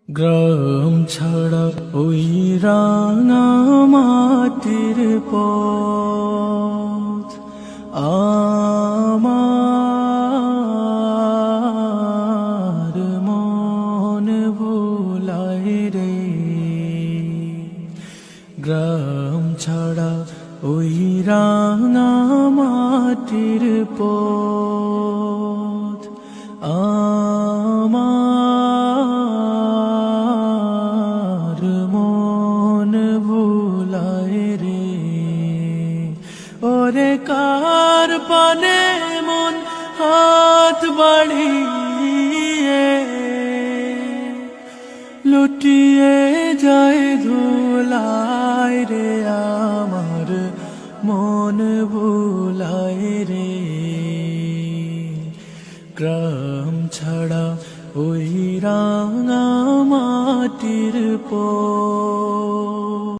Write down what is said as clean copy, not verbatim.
গ্রাম ছাড়া ওই রাঙা মাটির পথ আমার মন ভোলায় রে। গ্রাম ছাড়া ওই রাঙা মাটির পথ আমার মন ভোলায় রে। ওরে কার পানে মন হাত বাড়িয়ে লুটিয়ে যায় ধুলায় রে। আমার মন ভোলায় রে। গ্রাম ছাড়া ওই রাঙা মাটির পথ